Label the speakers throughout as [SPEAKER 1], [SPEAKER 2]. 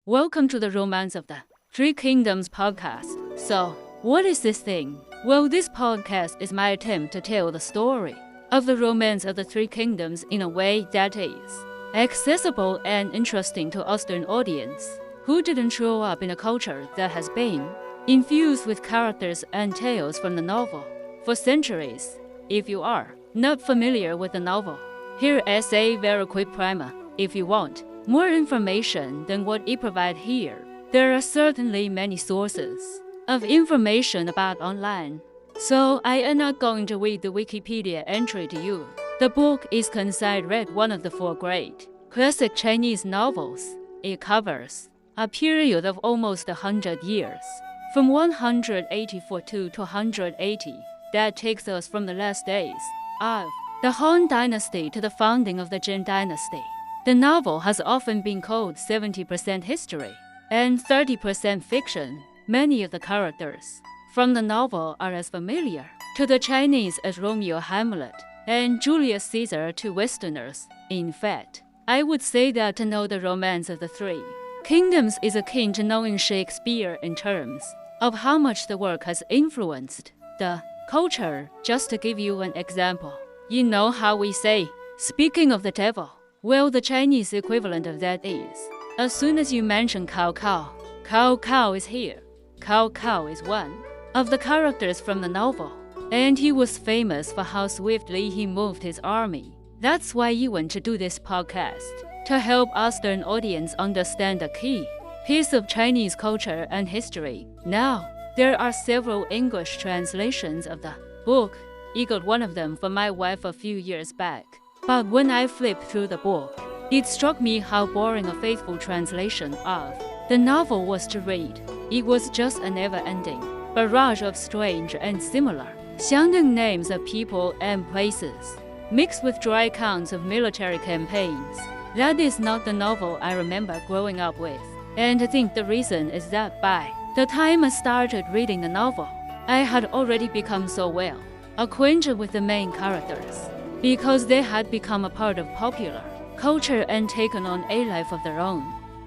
[SPEAKER 1] Welcome to the Romance of the Three Kingdoms podcast. So, what is this thing? Well, this podcast is my attempt to tell the story of the Romance of the Three Kingdoms in a way that is accessible and interesting to Western audience who didn't grow up in a culture that has been infused with characters and tales from the novel for centuries. If you are not familiar with the novel, here is a very quick primer. If you want more information than what it provides here, there are certainly many sources of information about online. So I am not going to read the Wikipedia entry to you. The book is considered one of the four great classic Chinese novels. It covers a period of almost 100 years, from 184 to 280. That takes us from the last days of the Han Dynasty to the founding of the Jin Dynasty. The novel has often been called 70% history and 30% fiction. Many of the characters from the novel are as familiar to the Chinese as Romeo Hamlet and Julius Caesar to Westerners. In fact, I would say that to know the Romance of the Three Kingdoms is akin to knowing Shakespeare in terms of how much the work has influenced the culture. Just to give you an example, you know how we say, speaking of the devil? Well, the Chinese equivalent of that is, as soon as you mention Cao Cao, Cao Cao is here. Cao Cao is one of the characters from the novel, and he was famous for how swiftly he moved his army. That's why you want to do this podcast, to help Western audience understand the key piece of Chinese culture and history. Now, there are several English translations of the book. I got one of them for my wife a few years back. But when I flipped through the book, it struck me how boring a faithful translation of the novel was to read. It was just a never-ending barrage of strange and similar sounding names of people and places, mixed with dry accounts of military campaigns. That is not the novel I remember growing up with. And I think the reason is that by the time I started reading the novel, I had already become so well acquainted with the main characters, because they had become a part of popular culture and taken on a life of their own,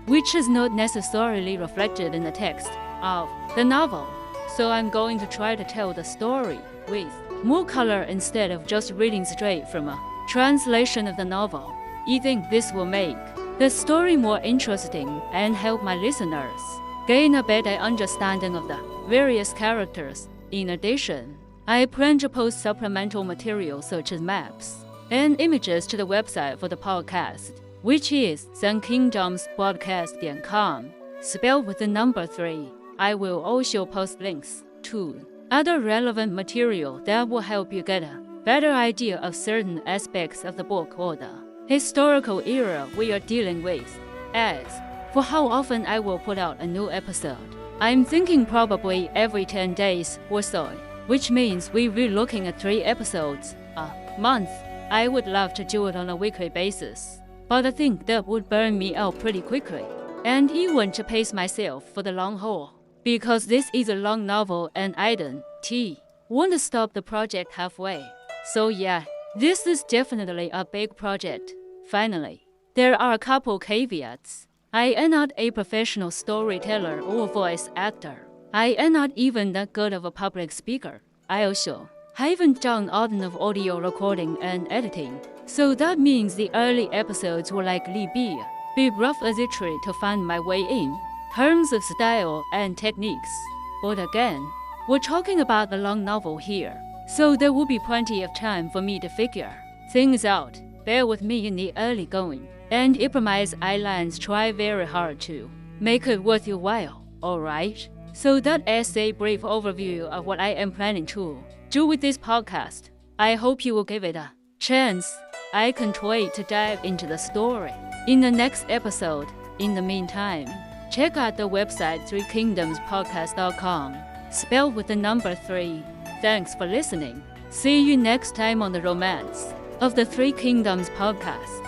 [SPEAKER 1] which is not necessarily reflected in the text of the novel. So I'm going to try to tell the story with more color instead of just reading straight from a translation of the novel. I think this will make the story more interesting and help my listeners gain a better understanding of the various characters. In addition, I plan to post supplemental material such as maps and images to the website for the podcast, which is three-kingdomspodcast.com, spelled with the number 3. I will also post links to other relevant material that will help you get a better idea of certain aspects of the book or the historical era we are dealing with. As for how often I will put out a new episode, I'm thinking probably every 10 days or so, which means we'll be looking at 3 episodes a month. I would love to do it on a weekly basis, but I think that would burn me out pretty quickly, and I want to pace myself for the long haul, because this is a long novel and I don't want to stop the project halfway. So yeah, this is definitely a big project. Finally, there are a couple caveats. I am not a professional storyteller or voice actor. I am not even that good of a public speaker. I also haven't done a lot of audio recording and editing, so that means the early episodes will likely be rough as a tree to find my way in terms of style and techniques. But again, we're talking about the long novel here, so there will be plenty of time for me to figure things out. Bear with me in the early going, and I promise I'll try very hard to make it worth your while, alright? So that is a brief overview of what I am planning to do with this podcast. I hope you will give it a chance. I can't wait to dive into the story in the next episode. In the meantime, check out the website threekingdomspodcast.com, spelled with the number 3. Thanks for listening. See you next time on the Romance of the Three Kingdoms podcast.